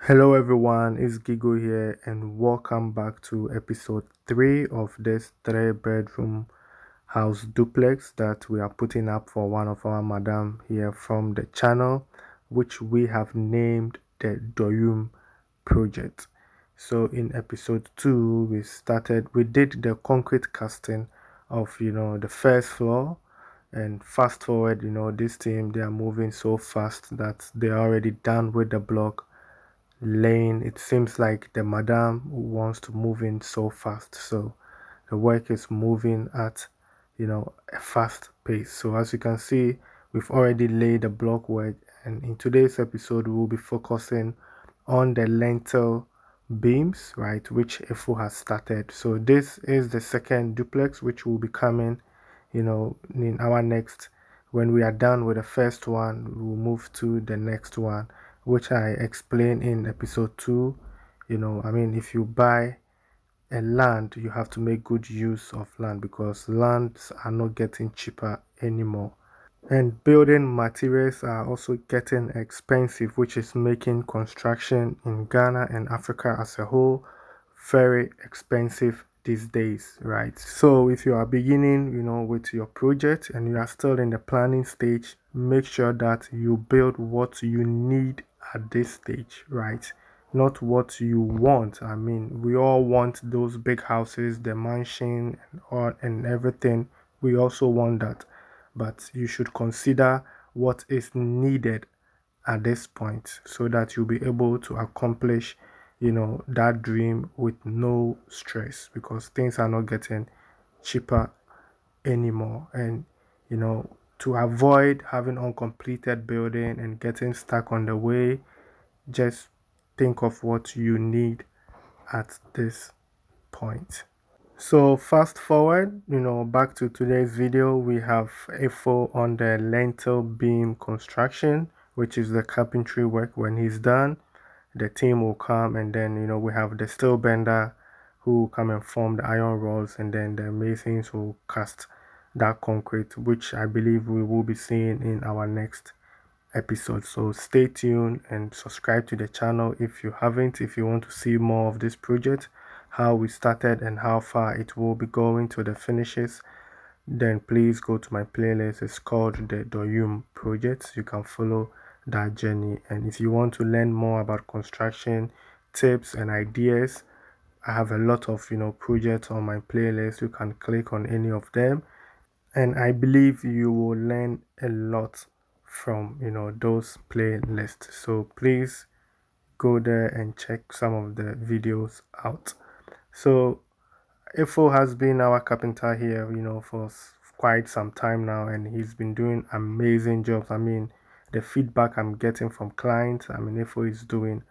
Hello everyone, it's Gigo here and welcome back to episode 3 of this 3 bedroom house duplex that we are putting up for one of our madam here from the channel, which we have named the Doyum project. So in episode 2 we did the concrete casting of the first floor, and fast forward, this team, they are moving so fast that they're already done with the block lane. It seems like the madam wants to move in so fast, so the work is moving at a fast pace. So as you can see, we've already laid the block work, and in today's episode we'll be focusing on the lintel beams, right, which Ifo has started. So this is the second duplex which will be coming in our next. When we are done with the first one, we'll move to the next one, which I explained in episode 2. If you buy a land, you have to make good use of land because lands are not getting cheaper anymore. And building materials are also getting expensive, which is making construction in Ghana and Africa as a whole very expensive these days, right? So if you are beginning, with your project and you are still in the planning stage, make sure that you build what you need at this stage, right? Not what you want. We all want those big houses, the mansion, and everything. We also want that, but you should consider what is needed at this point so that you'll be able to accomplish that dream with no stress, because things are not getting cheaper anymore. And to avoid having uncompleted building and getting stuck on the way, just think of what you need at this point. So fast forward, back to today's video, we have info on the lintel beam construction, which is the carpentry work. When he's done, the team will come, and then we have the steel bender who will come and form the iron rods, and then the masons will cast that concrete, which I believe we will be seeing in our next episode. So stay tuned and subscribe to the channel if you haven't, if you want to see more of this project, how we started and how far it will be going to the finishes. Then please go to my playlist. It's called the Doyum project. You can follow that journey. And if you want to learn more about construction tips and ideas, I have a lot of projects on my playlist. You can click on any of them, and I believe you will learn a lot from those playlists. So please go there and check some of the videos out. So Ifo has been our carpenter here for quite some time now, and he's been doing amazing jobs. The feedback I'm getting from clients, Ifo is doing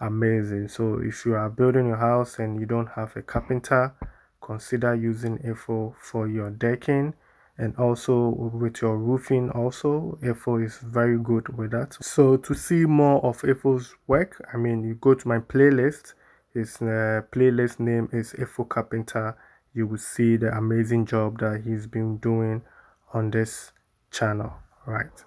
amazing. So if you are building your house and you don't have a carpenter, consider using Ifo for your decking, and also with your roofing. Also, Ifo is very good with that. So to see more of Ifo's work, you go to my playlist. His playlist name is Ifo Carpenter. You will see the amazing job that he's been doing on this channel, right?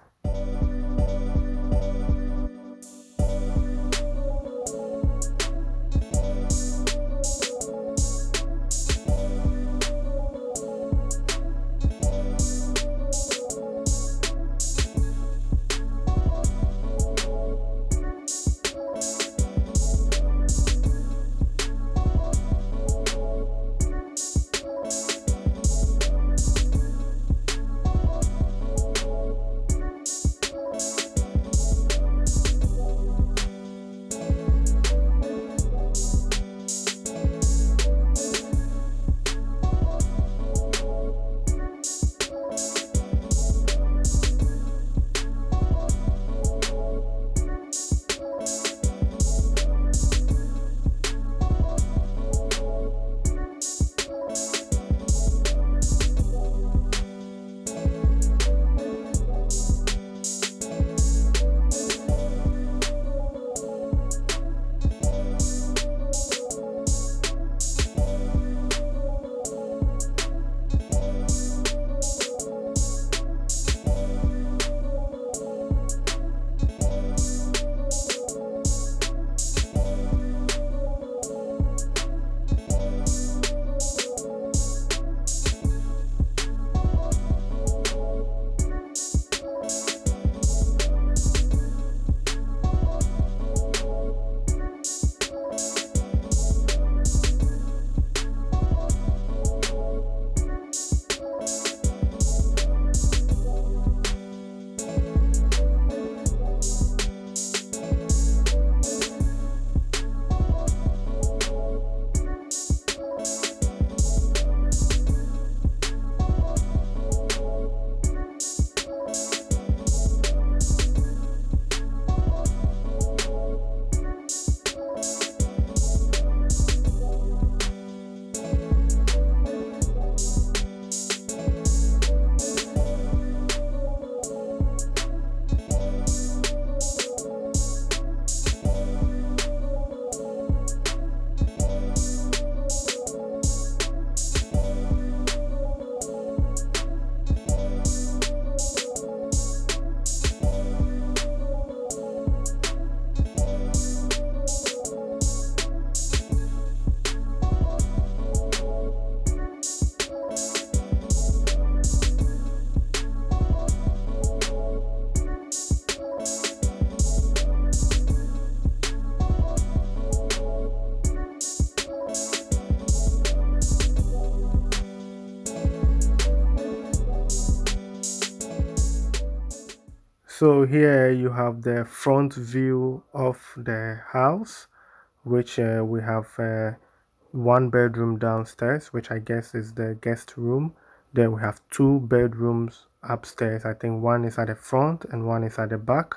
So here you have the front view of the house, which we have one bedroom downstairs, which I guess is the guest room. Then we have two bedrooms upstairs. I think one is at the front and one is at the back.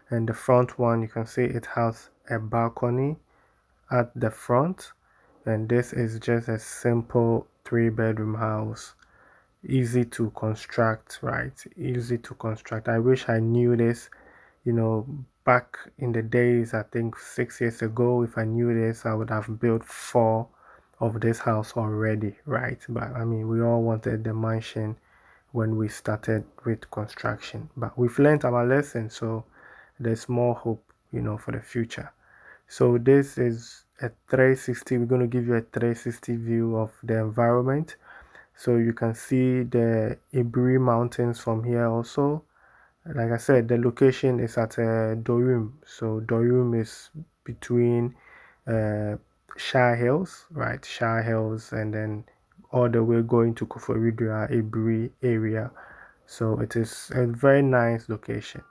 And the front one, you can see it has a balcony at the front. And this is just a simple three-bedroom house. Easy to construct, right? Easy to construct. I wish I knew this, back in the days. I think 6 years ago. If I knew this, I would have built four of this house already, right? But I mean, we all wanted the mansion when we started with construction, but we've learned our lesson, so there's more hope, for the future. So this is a 360. We're going to give you a 360 view of the environment. So you can see the Ibri Mountains from here also. Like I said, the location is at Dorum. So Dorum is between uh, Shire Hills, right? Shire Hills, and then all the way going to Koforidua, Ibri area. So it is a very nice location.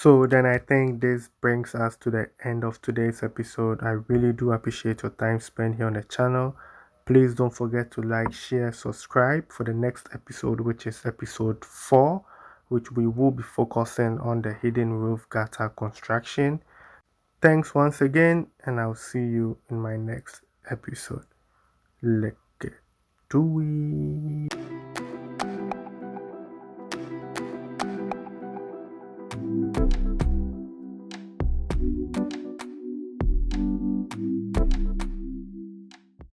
So then I think this brings us to the end of today's episode. I really do appreciate your time spent here on the channel. Please don't forget to like, share, subscribe for the next episode, which is episode 4, which we will be focusing on the hidden roof gutter construction. Thanks once again, and I'll see you in my next episode. Let's get to it.